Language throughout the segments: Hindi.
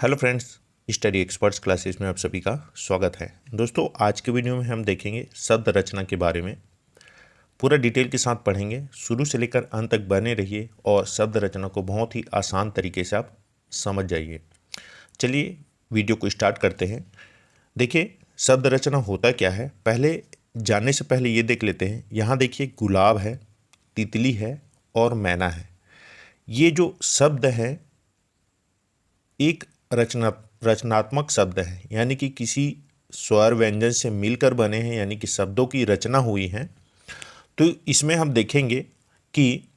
Hello friends, study experts classes में आप सभी का स्वागत है। दोस्तों, आज के वीडियो में हम देखेंगे शब्द रचना के बारे में। पूरा डिटेल के साथ पढ़ेंगे, शुरू से लेकर अंत तक बने रहिए और शब्द रचना को बहुत ही आसान तरीके से आप समझ जाइए। चलिए वीडियो को स्टार्ट करते हैं। देखिए, शब्द रचना होता क्या है, पहले जानने से पहले ये देख लेते हैं। यहाँ देखिए, गुलाब है, तितली है और मैना है। ये जो शब्द है एक रचनात्मक शब्द है, यानी कि किसी स्वर व्यंजन से मिलकर बने हैं, यानी कि शब्दों की रचना हुई है। तो इसमें हम देखेंगे कि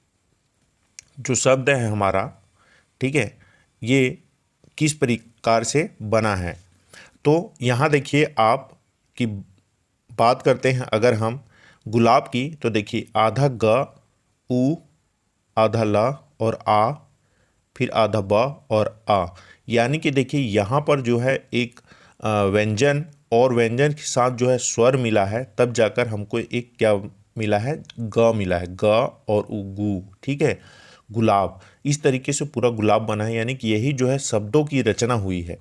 जो शब्द है हमारा, ठीक है, ये किस प्रकार से बना है। तो यहाँ देखिए, आप की बात करते हैं अगर हम गुलाब की, तो देखिए आधा ग, उ, आधा ल और आ, फिर आधा ब और आ। यानी कि देखिए यहाँ पर जो है एक व्यंजन और व्यंजन के साथ जो है स्वर मिला है, तब जाकर हमको एक क्या मिला है, ग मिला है, ग और उगू, ठीक है, गुलाब। इस तरीके से पूरा गुलाब बना है, यानी कि यही जो है शब्दों की रचना हुई है।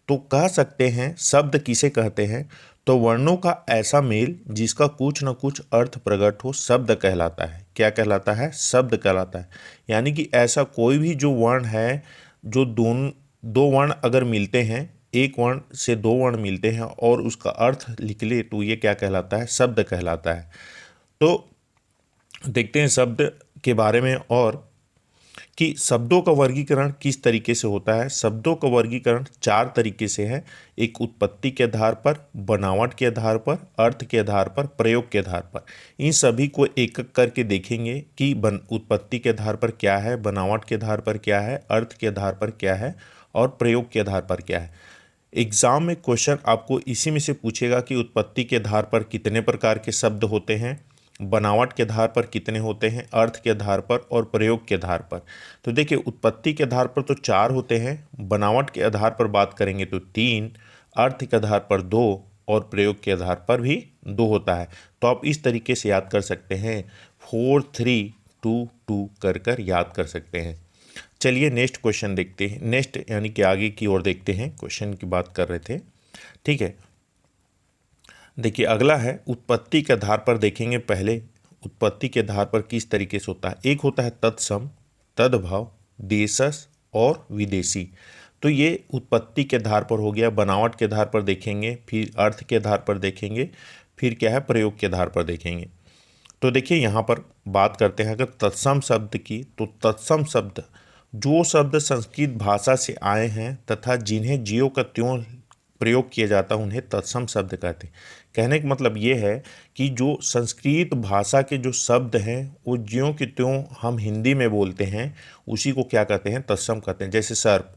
तो कह सकते हैं शब्द किसे कहते हैं, तो वर्णों का ऐसा मेल जिसका कुछ न कुछ अर्थ प्रकट हो, शब्द कहलाता है। क्या कहलाता है? शब्द कहलाता है। यानी कि ऐसा कोई भी जो वर्ण है, जो दो वर्ण अगर मिलते हैं, एक वर्ण से दो वर्ण मिलते हैं और उसका अर्थ निकले, तो ये क्या कहलाता है? शब्द कहलाता है। तो देखते हैं शब्द के बारे में और कि शब्दों का वर्गीकरण किस तरीके से होता है। शब्दों का वर्गीकरण चार तरीके से है। एक उत्पत्ति के आधार पर, बनावट के आधार पर, अर्थ के आधार पर, प्रयोग के आधार पर। इन सभी को एक एक करके देखेंगे कि उत्पत्ति के आधार पर क्या है, बनावट के आधार पर क्या है, अर्थ के आधार पर क्या है और प्रयोग के आधार पर क्या है। एग्जाम में क्वेश्चन आपको इसी में से पूछेगा कि उत्पत्ति के आधार पर कितने प्रकार के शब्द होते हैं, बनावट के आधार पर कितने होते हैं, अर्थ के आधार पर और प्रयोग के आधार पर। तो देखिए, उत्पत्ति के आधार पर तो चार होते हैं, बनावट के आधार पर बात करेंगे तो तीन, अर्थ के आधार पर दो और प्रयोग के आधार पर भी दो होता है। तो आप इस तरीके से याद कर सकते हैं, 4 3 2 2 कर कर याद कर सकते हैं। चलिए नेक्स्ट क्वेश्चन देखते हैं, नेक्स्ट यानी कि आगे की ओर देखते हैं। क्वेश्चन की बात कर रहे थे, ठीक है। देखिए अगला है उत्पत्ति के आधार पर देखेंगे। पहले उत्पत्ति के आधार पर किस तरीके से होता है। एक होता है तत्सम, तद्भव, देशज और विदेशी। तो ये उत्पत्ति के आधार पर हो गया। बनावट के आधार पर देखेंगे, फिर अर्थ के आधार पर देखेंगे, फिर क्या है, प्रयोग के आधार पर देखेंगे। तो देखिए यहाँ पर बात करते हैं अगर तत्सम शब्द की, तो तत्सम शब्द जो शब्द संस्कृत भाषा से आए हैं तथा जिन्हें ज्यों का त्यों प्रयोग किया जाता है, उन्हें तत्सम शब्द कहते हैं। कहने का मतलब ये है कि जो संस्कृत भाषा के जो शब्द हैं वो ज्यों के त्यों हम हिंदी में बोलते हैं, उसी को क्या कहते हैं, तत्सम कहते हैं। जैसे सर्प,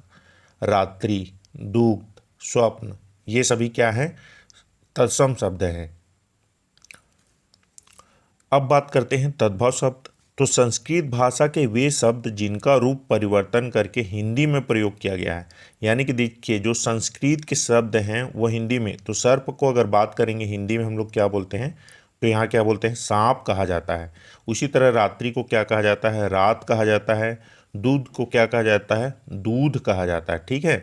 रात्रि, दुग्ध, स्वप्न, ये सभी क्या हैं, तत्सम शब्द हैं। अब बात करते हैं तद्भव शब्द। तो संस्कृत भाषा के वे शब्द जिनका रूप परिवर्तन करके हिंदी में प्रयोग किया गया है। यानी कि देखिए, जो संस्कृत के शब्द हैं वो हिंदी में, तो सर्प को अगर बात करेंगे हिंदी में हम लोग क्या बोलते हैं, तो यहाँ क्या बोलते हैं, सांप कहा जाता है। उसी तरह रात्रि को क्या कहा जाता है, रात कहा जाता है। दूध को क्या कहा जाता है, दूध कहा जाता है, ठीक है।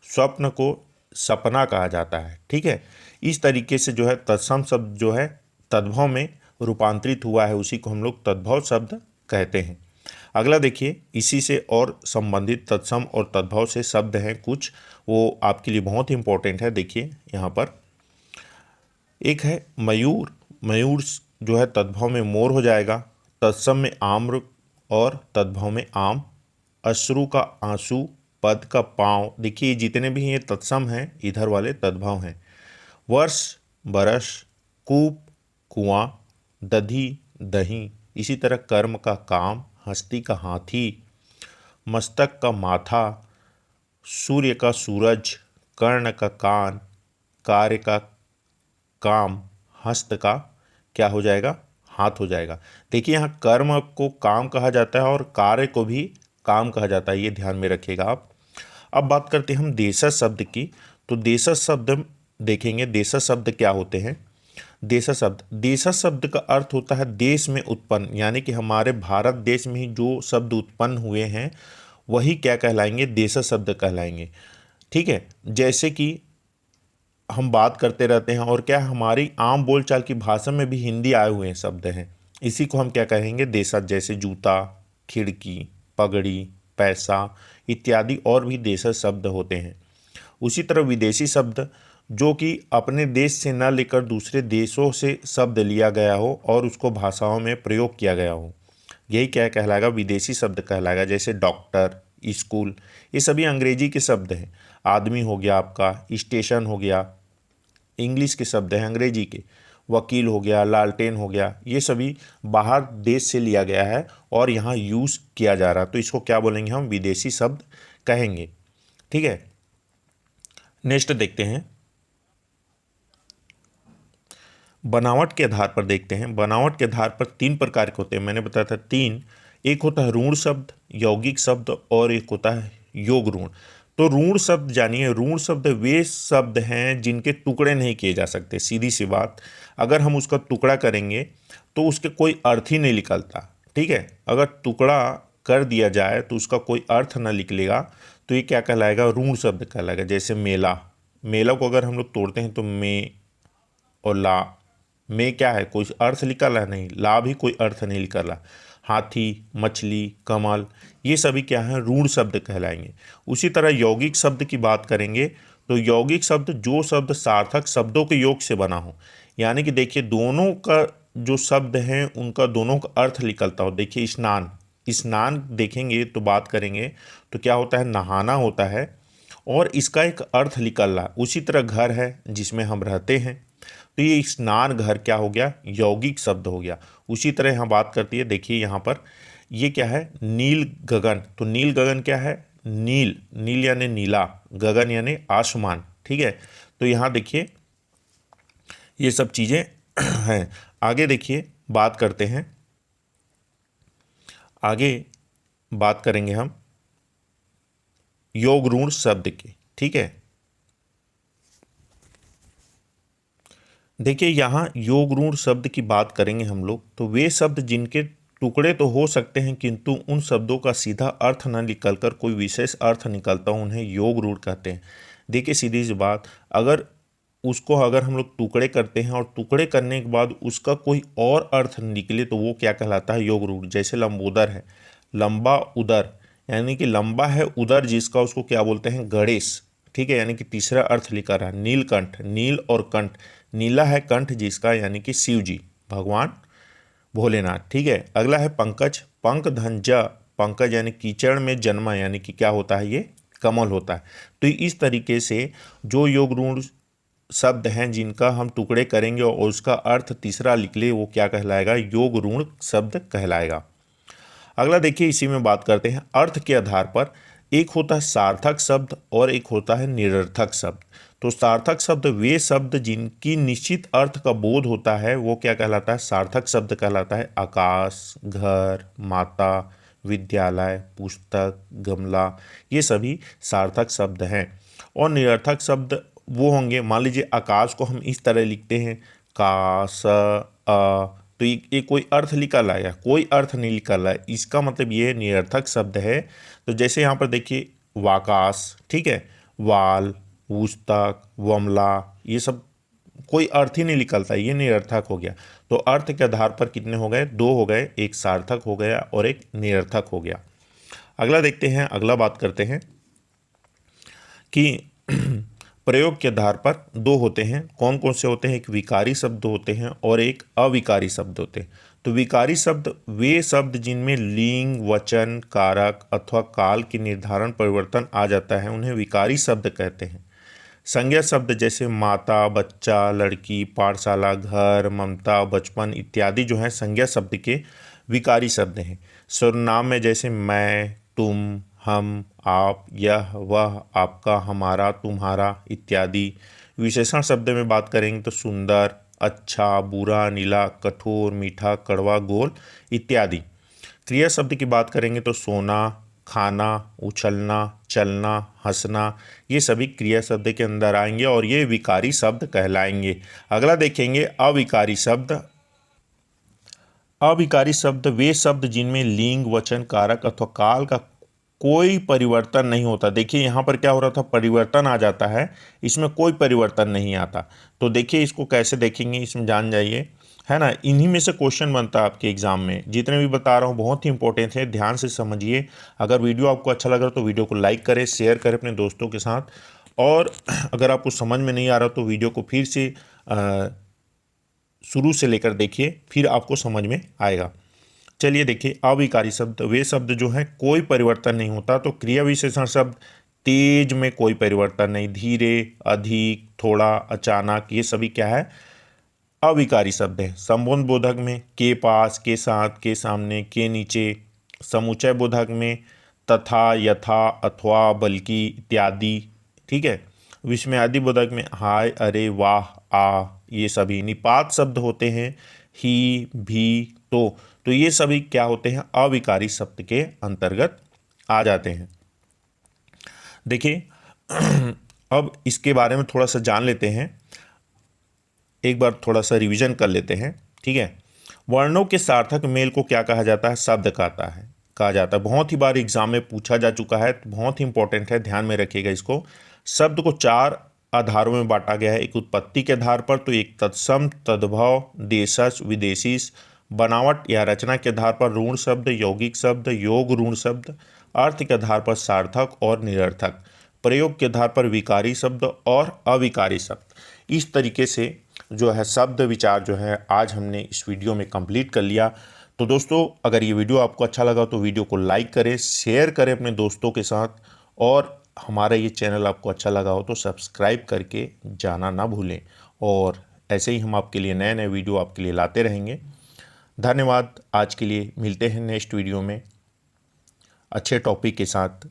स्वप्न को सपना कहा जाता है, ठीक है। इस तरीके से जो है तत्सम शब्द जो है तद्भव में रूपांतरित हुआ है, उसी को हम लोग तद्भव शब्द कहते हैं। अगला देखिए, इसी से और संबंधित तत्सम और तद्भव से शब्द हैं कुछ, वो आपके लिए बहुत ही इंपॉर्टेंट है। देखिए यहाँ पर एक है मयूर। मयूर जो है तद्भव में मोर हो जाएगा, तत्सम में आम्र और तद्भव में आम। अश्रु का आंसू, पद का पाँव। देखिए जितने भी ये तत्सम हैं, इधर वाले तद्भव हैं। वर्ष, बरस, कूप, कुआं, दधी, दही। इसी तरह कर्म का काम, हस्ती का हाथी, मस्तक का माथा, सूर्य का सूरज, कर्ण का कान, कार्य का काम, हस्त का क्या हो जाएगा, हाथ हो जाएगा। देखिए यहाँ कर्म को काम कहा जाता है और कार्य को भी काम कहा जाता है, ये ध्यान में रखिएगा आप। अब बात करते हैं हम देशज शब्द की। तो देशज शब्द देखेंगे, देशज शब्द क्या होते हैं। देशज शब्द का अर्थ होता है देश में उत्पन्न, यानी कि हमारे भारत देश में ही जो शब्द उत्पन्न हुए हैं वही क्या कहलाएंगे, देशज शब्द कहलाएंगे। ठीक है, जैसे कि हम बात करते रहते हैं और क्या हमारी आम बोलचाल की भाषा में भी हिंदी आए हुए शब्द हैं। इसी को हम क्या कहेंगे, देशज, जैसे जूता, खिड़की, पगड़ी, पैसा इत्यादि और भी देशज शब्द होते हैं। उसी तरह विदेशी शब्द जो कि अपने देश से न लेकर दूसरे देशों से शब्द लिया गया हो और उसको भाषाओं में प्रयोग किया गया हो, यही क्या कहलाएगा, विदेशी शब्द कहलाएगा। जैसे डॉक्टर, स्कूल, ये सभी अंग्रेजी के शब्द हैं। आदमी हो गया आपका, स्टेशन हो गया, इंग्लिश के शब्द हैं अंग्रेजी के। वकील हो गया, लालटेन हो गया, ये सभी बाहर देश से लिया गया है और यहाँ यूज़ किया जा रहा है, तो इसको क्या बोलेंगे, हम विदेशी शब्द कहेंगे। ठीक है, नेक्स्ट देखते हैं, बनावट के आधार पर देखते हैं। बनावट के आधार पर 3 प्रकार के होते हैं, मैंने बताया था 3। एक होता है ऋण शब्द, यौगिक शब्द और एक होता है योग ऋण। तो ऋण शब्द जानिए, ऋण शब्द वे शब्द हैं जिनके टुकड़े नहीं किए जा सकते। सीधी सी बात, अगर हम उसका टुकड़ा करेंगे तो उसके कोई अर्थ ही नहीं निकलता। ठीक है, अगर टुकड़ा कर दिया जाए तो उसका कोई अर्थ ना निकलेगा, तो ये क्या कहलाएगा, ऋण शब्द कहलाएगा। जैसे मेला, मेला को अगर हम लोग तोड़ते हैं तो मे और ला, में क्या है, कोई अर्थ निकल रहा नहीं, ला भी कोई अर्थ नहीं निकल रहा। हाथी, मछली, कमल, ये सभी क्या है, ऋण शब्द कहलाएंगे। उसी तरह यौगिक शब्द की बात करेंगे तो यौगिक शब्द जो शब्द सार्थक शब्दों के योग से बना हो, यानी कि देखिए दोनों का जो शब्द हैं उनका दोनों का अर्थ निकलता हो। देखिए स्नान, स्नान देखेंगे तो बात करेंगे तो क्या होता है, नहाना होता है और इसका एक अर्थ निकल रहा। उसी तरह घर है जिसमें हम रहते हैं, तो ये स्नान घर क्या हो गया, यौगिक शब्द हो गया। उसी तरह यहाँ बात करती है, देखिए यहाँ पर ये क्या है, नील गगन। तो नील गगन क्या है, नील, नील यानी नीला, गगन यानी आसमान। ठीक है, तो यहाँ देखिए ये सब चीज़ें हैं। आगे देखिए बात करते हैं, आगे बात करेंगे हम योग ऋण शब्द की। ठीक है, देखिए यहाँ योग ऋण शब्द की बात करेंगे हम लोग, तो वे शब्द जिनके टुकड़े तो हो सकते हैं किंतु उन शब्दों का सीधा अर्थ न निकलकर कोई विशेष अर्थ निकलता हो, उन्हें योग ऋण कहते हैं। देखिए सीधी सी बात, अगर उसको अगर हम लोग टुकड़े करते हैं और टुकड़े करने के बाद उसका कोई और अर्थ निकले तो वो क्या कहलाता है, योग ऋण। जैसे लंबोदर है, लंबा उदर, यानी कि लंबा है उदर जिसका, उसको क्या बोलते हैं, गणेश। ठीक है, यानी कि तीसरा अर्थ लिखा रहा। नीलकंठ, नील और कंठ, नीला है कंठ जिसका, यानी कि शिव जी, भगवान भोलेनाथ। ठीक है, अगला है पंकज, पंक धंजा, पंकज यानी कीचड़ में जन्मा, यानी कि क्या होता है, ये कमल होता है। तो इस तरीके से जो योग ऋण शब्द हैं जिनका हम टुकड़े करेंगे और उसका अर्थ तीसरा निकले, वो क्या कहलाएगा, योग ऋण शब्द कहलाएगा। अगला देखिए, इसी में बात करते हैं अर्थ के आधार पर। एक होता है सार्थक शब्द और एक होता है निरर्थक शब्द। तो सार्थक शब्द वे शब्द जिनकी निश्चित अर्थ का बोध होता है, वो क्या कहलाता है, सार्थक शब्द कहलाता है। आकाश, घर, माता, विद्यालय, पुस्तक, गमला, ये सभी सार्थक शब्द हैं। और निरर्थक शब्द वो होंगे, मान लीजिए आकाश को हम इस तरह लिखते हैं, का स अ, तो ये कोई अर्थ निकल रहा है, कोई अर्थ नहीं निकल रहा है, इसका मतलब ये निरर्थक शब्द है। तो जैसे यहाँ पर देखिए वाकाश, ठीक है, वाल, पुस्तक, वमला, ये सब कोई अर्थ ही नहीं निकलता, ये निरर्थक हो गया। तो अर्थ के आधार पर कितने हो गए, 2 हो गए, एक सार्थक हो गया और एक निरर्थक हो गया। अगला देखते हैं, अगला बात करते हैं कि प्रयोग के आधार पर 2 होते हैं। कौन कौन से होते हैं, एक विकारी शब्द होते हैं और एक अविकारी शब्द होते हैं। तो विकारी शब्द वे शब्द जिनमें लिंग, वचन, कारक अथवा काल की निर्धारण परिवर्तन आ जाता है, उन्हें विकारी शब्द कहते हैं। संज्ञा शब्द जैसे माता, बच्चा, लड़की, पाठशाला, घर, ममता, बचपन इत्यादि जो है संज्ञा शब्द के विकारी शब्द हैं। सर्वनाम में जैसे मैं, तुम, हम, आप, यह, वह, आपका, हमारा, तुम्हारा इत्यादि। विशेषण शब्द में बात करेंगे तो सुंदर, अच्छा, बुरा, नीला, कठोर, मीठा, कड़वा, गोल इत्यादि। क्रिया शब्द की बात करेंगे तो सोना, खाना, उछलना, चलना, हंसना, ये सभी क्रिया शब्द के अंदर आएंगे और ये विकारी शब्द कहलाएंगे। अगला देखेंगे अविकारी शब्द। अविकारी शब्द वे शब्द जिनमें लिंग, वचन, कारक अथवा काल का कोई परिवर्तन नहीं होता। देखिए यहाँ पर क्या हो रहा था, परिवर्तन आ जाता है, इसमें कोई परिवर्तन नहीं आता। तो देखिए इसको कैसे देखेंगे, इसमें जान जाइए, है ना। इन्हीं में से क्वेश्चन बनता है आपके एग्जाम में। जितने भी बता रहा हूँ बहुत ही इंपॉर्टेंट है, ध्यान से समझिए। अगर वीडियो आपको अच्छा लग रहा तो वीडियो को लाइक करें, शेयर करें अपने दोस्तों के साथ। और अगर आपको समझ में नहीं आ रहा तो वीडियो को फिर से शुरू से लेकर देखिए, फिर आपको समझ में आएगा। चलिए देखिए, अविकारी शब्द वे शब्द जो हैं कोई परिवर्तन नहीं होता। तो क्रिया विशेषण शब्द तेज में कोई परिवर्तन नहीं, धीरे, अधिक, थोड़ा, अचानक, ये सभी क्या है, अविकारी शब्द है। संबंध बोधक में के पास, के साथ, के सामने, के नीचे। समुच्चय बोधक में तथा, यथा, अथवा, बल्कि, इत्यादि। ठीक है। विस्मयादि बोधक में हाय, अरे, वाह, आ, ये सभी। निपात शब्द होते हैं ही, भी, तो ये सभी क्या होते हैं, अविकारी शब्द के अंतर्गत आ जाते हैं। देखिए अब इसके बारे में थोड़ा सा जान लेते हैं, एक बार थोड़ा सा रिवीजन कर लेते हैं। ठीक है। वर्णों के सार्थक मेल को क्या कहा जाता है, शब्द कहा जाता है। बहुत ही बार एग्जाम में पूछा जा चुका है, तो बहुत ही इंपॉर्टेंट है, ध्यान में रखिएगा इसको। शब्द को 4 आधारों में बांटा गया है। एक उत्पत्ति के आधार पर, तो एक तत्सम, तद्भव, देशज, विदेशीस। बनावट या रचना के आधार पर ऋण शब्द, यौगिक शब्द, योग ऋण शब्द। अर्थ के आधार पर सार्थक और निरर्थक। प्रयोग के आधार पर विकारी शब्द और अविकारी शब्द। इस तरीके से जो है शब्द विचार जो है आज हमने इस वीडियो में कंप्लीट कर लिया। तो दोस्तों, अगर ये वीडियो आपको अच्छा लगा तो वीडियो को लाइक करें, शेयर करें अपने दोस्तों के साथ, और हमारा ये चैनल आपको अच्छा लगा हो तो सब्सक्राइब करके जाना ना भूलें। और ऐसे ही हम आपके लिए नए नए वीडियो आपके लिए लाते रहेंगे। धन्यवाद। आज के लिए मिलते हैं नेक्स्ट वीडियो में अच्छे टॉपिक के साथ।